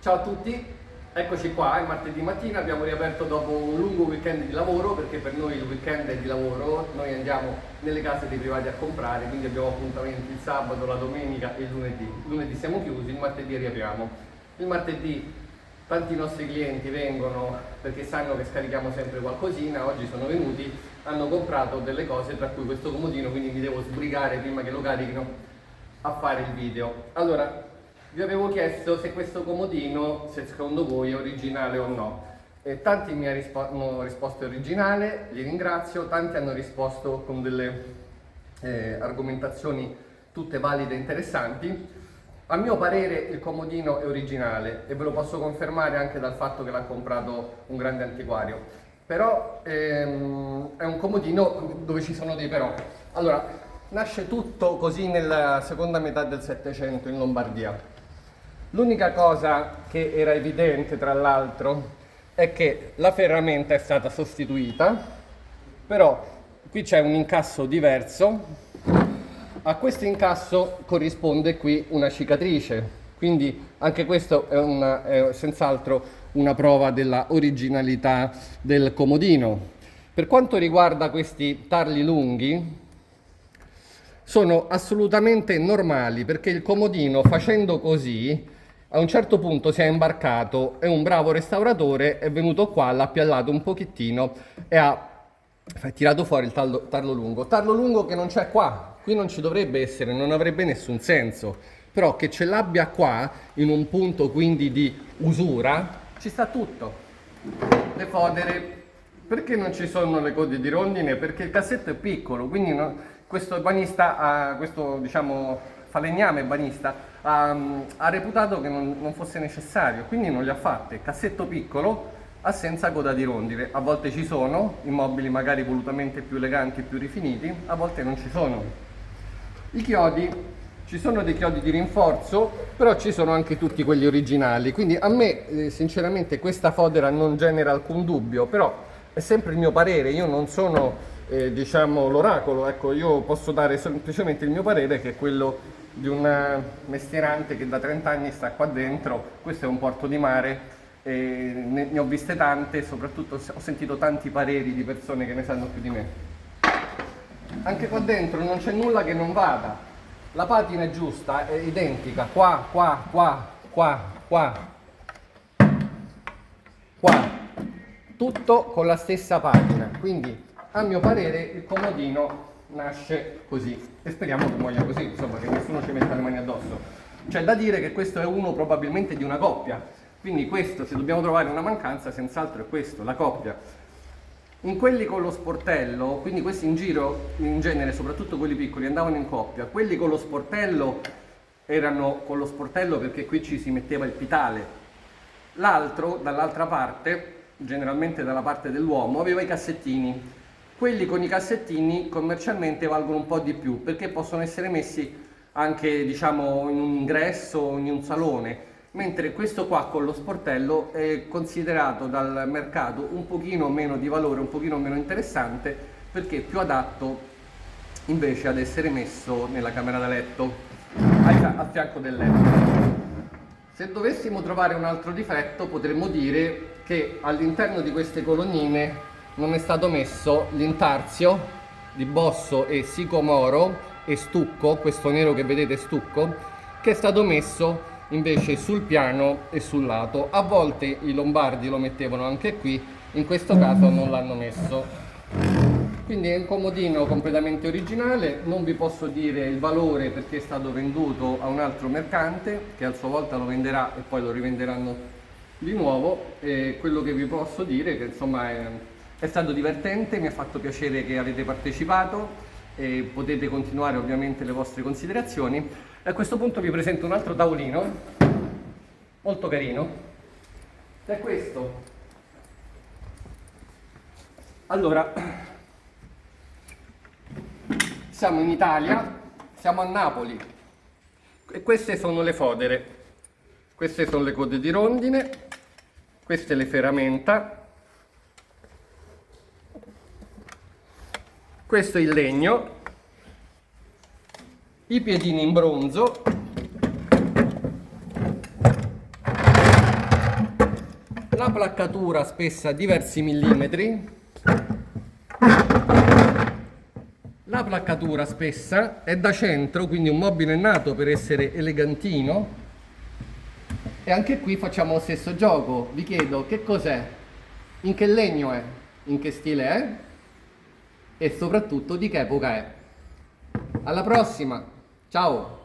Ciao a tutti, eccoci qua, è martedì mattina, abbiamo riaperto dopo un lungo weekend di lavoro, perché per noi il weekend è di lavoro, noi andiamo nelle case dei privati a comprare, quindi abbiamo appuntamenti il sabato, la domenica e il lunedì. Il lunedì siamo chiusi, il martedì riapriamo. Il martedì tanti nostri clienti vengono perché sanno che scarichiamo sempre qualcosina, oggi sono venuti, hanno comprato delle cose, tra cui questo comodino, quindi mi devo sbrigare prima che lo carichino a fare il video. Allora, vi avevo chiesto se questo comodino, se secondo voi è originale o no. Tanti mi hanno risposto originale, li ringrazio, tanti hanno risposto con delle argomentazioni tutte valide e interessanti. A mio parere il comodino è originale e ve lo posso confermare anche dal fatto che l'ha comprato un grande antiquario. Però è un comodino dove ci sono dei però. Allora, nasce tutto così nella seconda metà del Settecento in Lombardia. L'unica cosa che era evidente, tra l'altro, è che la ferramenta è stata sostituita, però qui c'è un incasso diverso. A questo incasso corrisponde qui una cicatrice, quindi anche questo è senz'altro una prova della originalità del comodino. Per quanto riguarda questi tarli lunghi, sono assolutamente normali, perché il comodino, facendo così, a un certo punto si è imbarcato e un bravo restauratore è venuto qua, l'ha appiallato un pochettino e ha tirato fuori il tarlo lungo. Tarlo lungo che non c'è qua, qui non ci dovrebbe essere, non avrebbe nessun senso. Però che ce l'abbia qua, in un punto quindi di usura, ci sta tutto. Le fodere. Perché non ci sono le code di rondine? Perché il cassetto è piccolo, quindi questo banista, questo diciamo falegname banista, ha reputato che non fosse necessario, quindi non li ha fatte. Cassetto piccolo, senza coda di rondine. A volte ci sono, immobili magari volutamente più eleganti, più rifiniti, a volte non ci sono. I chiodi, ci sono dei chiodi di rinforzo, però ci sono anche tutti quelli originali, quindi a me sinceramente questa fodera non genera alcun dubbio, però è sempre il mio parere, io non sono diciamo l'oracolo, ecco, io posso dare semplicemente il mio parere, che è quello di un mestierante che da 30 anni sta qua dentro. Questo è un porto di mare, ne ho viste tante, soprattutto ho sentito tanti pareri di persone che ne sanno più di me. Anche qua dentro non c'è nulla che non vada, la patina è giusta, è identica, qua, qua, qua, qua, qua, qua, tutto con la stessa patina, quindi a mio parere il comodino nasce così e speriamo che muoia così, insomma, che nessuno ci metta le mani addosso. C'è da dire che questo è uno probabilmente di una coppia, quindi questo, se dobbiamo trovare una mancanza, senz'altro è questo, la coppia. In quelli con lo sportello, quindi questi in giro in genere, soprattutto quelli piccoli, andavano in coppia. Quelli con lo sportello erano con lo sportello perché qui ci si metteva il pitale. L'altro, dall'altra parte, generalmente dalla parte dell'uomo, aveva i cassettini. Quelli con i cassettini commercialmente valgono un po' di più, perché possono essere messi anche, diciamo, in un ingresso o in un salone, mentre questo qua con lo sportello è considerato dal mercato un pochino meno di valore, un pochino meno interessante, perché è più adatto invece ad essere messo nella camera da letto, a fianco del letto. Se dovessimo trovare un altro difetto, potremmo dire che all'interno di queste colonnine non è stato messo l'intarsio di bosso e sicomoro e stucco, questo nero che vedete è stucco, che è stato messo invece sul piano e sul lato. A volte i lombardi lo mettevano anche qui, in questo caso non l'hanno messo. Quindi è un comodino completamente originale, non vi posso dire il valore perché è stato venduto a un altro mercante che a sua volta lo venderà e poi lo rivenderanno di nuovo. E quello che vi posso dire è che insomma è stato divertente, mi ha fatto piacere che avete partecipato e potete continuare ovviamente le vostre considerazioni. E a questo punto vi presento un altro tavolino molto carino, che è questo. Allora, siamo in Italia, siamo a Napoli e queste sono le fodere, queste sono le code di rondine, queste le ferramenta. Questo è il legno, i piedini in bronzo, la placcatura spessa diversi millimetri. La placcatura spessa è da centro, quindi un mobile è nato per essere elegantino. E anche qui facciamo lo stesso gioco. Vi chiedo che cos'è, in che legno è, in che stile è e soprattutto di che epoca è. Alla prossima, ciao!